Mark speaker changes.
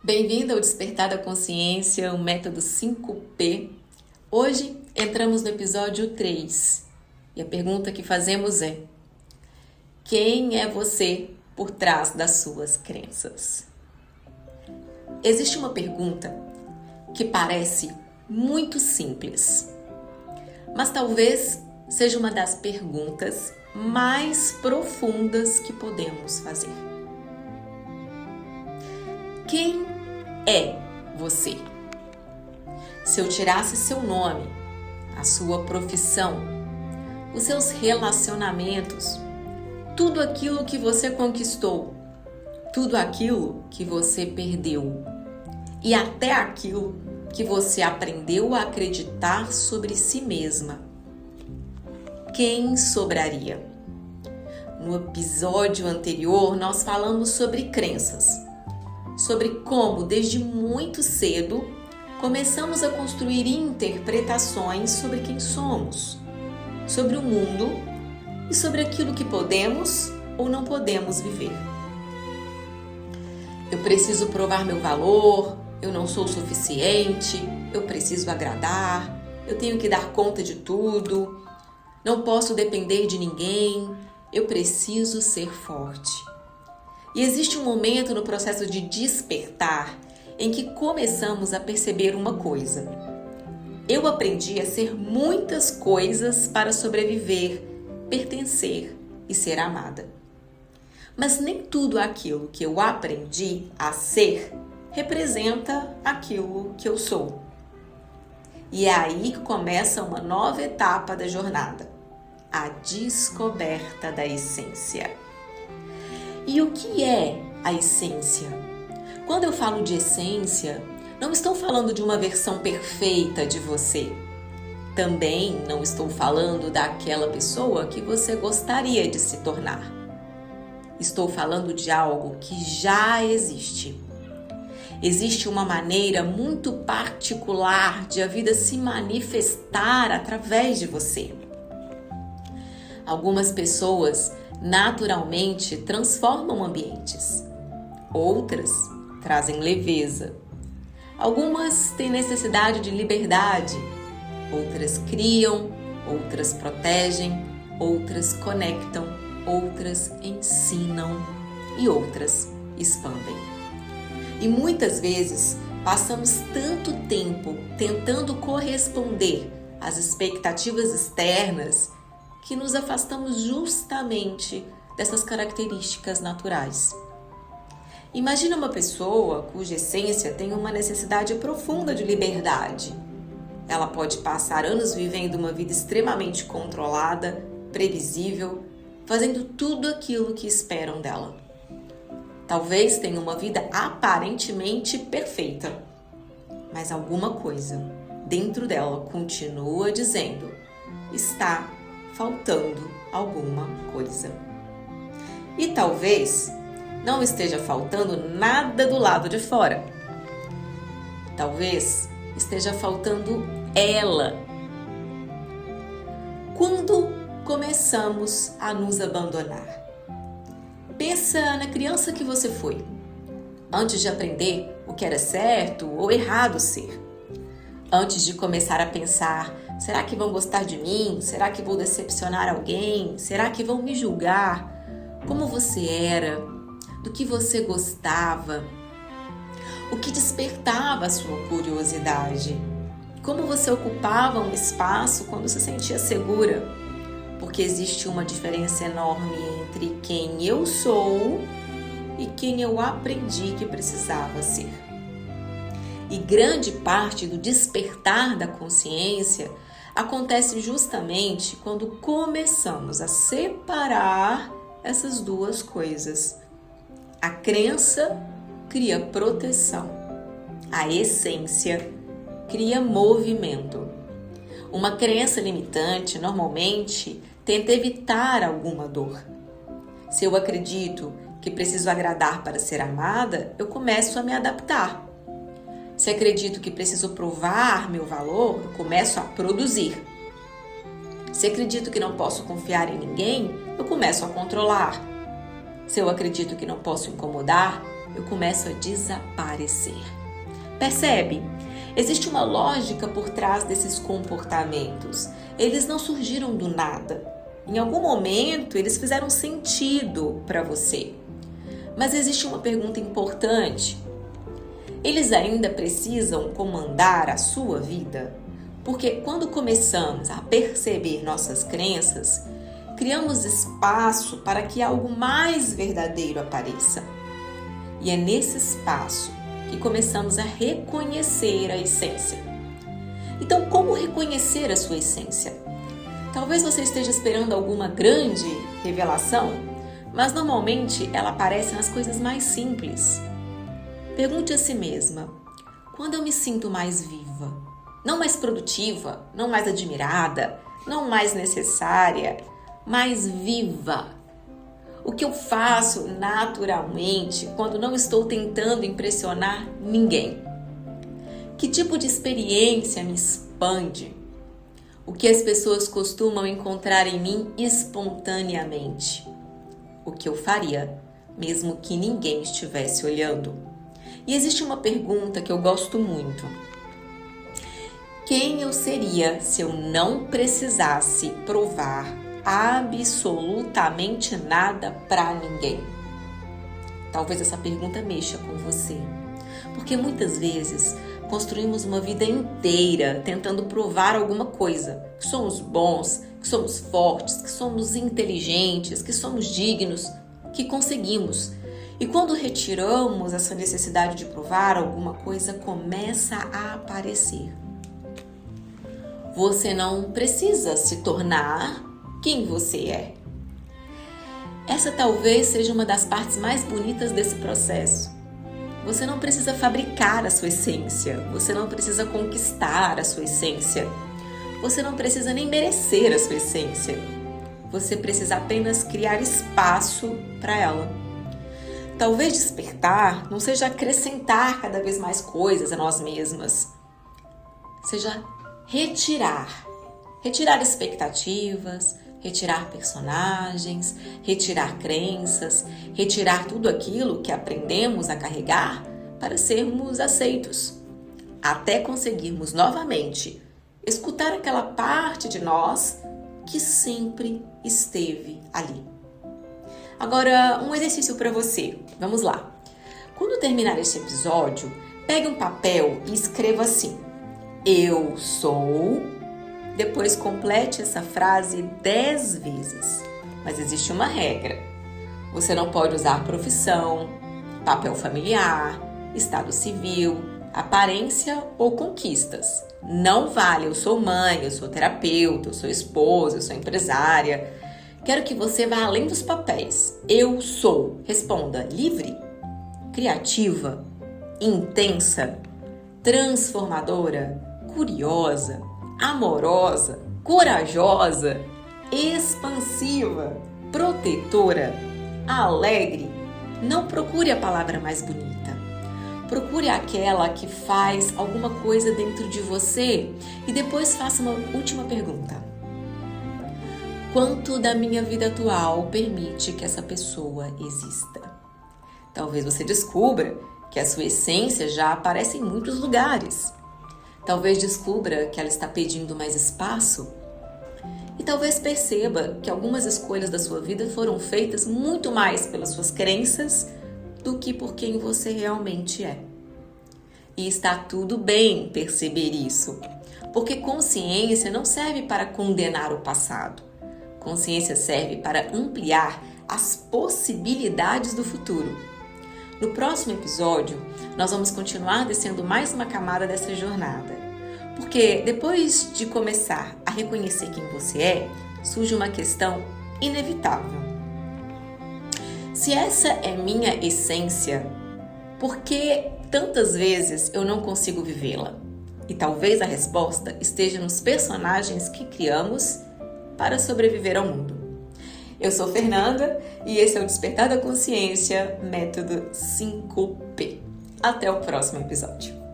Speaker 1: Bem-vindo ao Despertar da Consciência, o método 5P. Hoje entramos no episódio 3 e a pergunta que fazemos é: quem é você por trás das suas crenças? Existe uma pergunta que parece muito simples, mas talvez seja uma das perguntas mais profundas que podemos fazer. Quem é você? Se eu tirasse seu nome, a sua profissão, os seus relacionamentos, tudo aquilo que você conquistou, tudo aquilo que você perdeu e até aquilo que você aprendeu a acreditar sobre si mesma, quem sobraria? No episódio anterior, nós falamos sobre crenças, sobre como, desde muito cedo, começamos a construir interpretações sobre quem somos, sobre o mundo e sobre aquilo que podemos ou não podemos viver. Eu preciso provar meu valor, eu não sou suficiente, eu preciso agradar, eu tenho que dar conta de tudo, não posso depender de ninguém, eu preciso ser forte. E existe um momento no processo de despertar em que começamos a perceber uma coisa. Eu aprendi a ser muitas coisas para sobreviver, pertencer e ser amada. Mas nem tudo aquilo que eu aprendi a ser representa aquilo que eu sou. E é aí que começa uma nova etapa da jornada, a descoberta da essência. E o que é a essência? Quando eu falo de essência, não estou falando de uma versão perfeita de você. Também não estou falando daquela pessoa que você gostaria de se tornar. Estou falando de algo que já existe. Existe uma maneira muito particular de a vida se manifestar através de você. Algumas pessoas naturalmente transformam ambientes. Outras trazem leveza. Algumas têm necessidade de liberdade. Outras criam, outras protegem, outras conectam, outras ensinam e outras expandem. E muitas vezes passamos tanto tempo tentando corresponder às expectativas externas que nos afastamos justamente dessas características naturais. Imagina uma pessoa cuja essência tem uma necessidade profunda de liberdade. Ela pode passar anos vivendo uma vida extremamente controlada, previsível, fazendo tudo aquilo que esperam dela. Talvez tenha uma vida aparentemente perfeita, mas alguma coisa dentro dela continua dizendo: está faltando alguma coisa. E talvez não esteja faltando nada do lado de fora. Talvez esteja faltando ela. Quando começamos a nos abandonar? Pensa na criança que você foi, antes de aprender o que era certo ou errado ser. Antes de começar a pensar: será que vão gostar de mim? Será que vou decepcionar alguém? Será que vão me julgar? Como você era? Do que você gostava? O que despertava a sua curiosidade? Como você ocupava um espaço quando se sentia segura? Porque existe uma diferença enorme entre quem eu sou e quem eu aprendi que precisava ser. E grande parte do despertar da consciência acontece justamente quando começamos a separar essas duas coisas. A crença cria proteção. A essência cria movimento. Uma crença limitante normalmente tenta evitar alguma dor. Se eu acredito que preciso agradar para ser amada, eu começo a me adaptar. Se acredito que preciso provar meu valor, eu começo a produzir. Se acredito que não posso confiar em ninguém, eu começo a controlar. Se eu acredito que não posso incomodar, eu começo a desaparecer. Percebe? Existe uma lógica por trás desses comportamentos. Eles não surgiram do nada. Em algum momento, eles fizeram sentido para você. Mas existe uma pergunta importante. Eles ainda precisam comandar a sua vida? Porque quando começamos a perceber nossas crenças, criamos espaço para que algo mais verdadeiro apareça. E é nesse espaço que começamos a reconhecer a essência. Então, como reconhecer a sua essência? Talvez você esteja esperando alguma grande revelação, mas normalmente ela aparece nas coisas mais simples. Pergunte a si mesma: quando eu me sinto mais viva? Não mais produtiva, não mais admirada, não mais necessária, mais viva. O que eu faço naturalmente quando não estou tentando impressionar ninguém? Que tipo de experiência me expande? O que as pessoas costumam encontrar em mim espontaneamente? O que eu faria, mesmo que ninguém estivesse olhando? E existe uma pergunta que eu gosto muito. Quem eu seria se eu não precisasse provar absolutamente nada para ninguém? Talvez essa pergunta mexa com você, porque muitas vezes construímos uma vida inteira tentando provar alguma coisa, que somos bons, que somos fortes, que somos inteligentes, que somos dignos, que conseguimos. E quando retiramos essa necessidade de provar alguma coisa, começa a aparecer. Você não precisa se tornar quem você é. Essa talvez seja uma das partes mais bonitas desse processo. Você não precisa fabricar a sua essência, você não precisa conquistar a sua essência, você não precisa nem merecer a sua essência. Você precisa apenas criar espaço para ela. Talvez despertar não seja acrescentar cada vez mais coisas a nós mesmas, seja retirar expectativas, retirar personagens, retirar crenças, retirar tudo aquilo que aprendemos a carregar para sermos aceitos, até conseguirmos novamente escutar aquela parte de nós que sempre esteve ali. Agora, um exercício para você. Vamos lá. Quando terminar este episódio, pegue um papel e escreva assim: eu sou. Depois complete essa frase 10 vezes. Mas existe uma regra. Você não pode usar profissão, papel familiar, estado civil, aparência ou conquistas. Não vale eu sou mãe, eu sou terapeuta, eu sou esposa, eu sou empresária. Quero que você vá além dos papéis. Eu sou. Responda: livre, criativa, intensa, transformadora, curiosa, amorosa, corajosa, expansiva, protetora, alegre. Não procure a palavra mais bonita. Procure aquela que faz alguma coisa dentro de você e depois faça uma última pergunta. Quanto da minha vida atual permite que essa pessoa exista? Talvez você descubra que a sua essência já aparece em muitos lugares. Talvez descubra que ela está pedindo mais espaço. E talvez perceba que algumas escolhas da sua vida foram feitas muito mais pelas suas crenças do que por quem você realmente é. E está tudo bem perceber isso, porque consciência não serve para condenar o passado. Consciência serve para ampliar as possibilidades do futuro. No próximo episódio, nós vamos continuar descendo mais uma camada dessa jornada. Porque depois de começar a reconhecer quem você é, surge uma questão inevitável. Se essa é minha essência, por que tantas vezes eu não consigo vivê-la? E talvez a resposta esteja nos personagens que criamos para sobreviver ao mundo. Eu sou Fernanda e esse é o Despertar da Consciência, método 5P. Até o próximo episódio.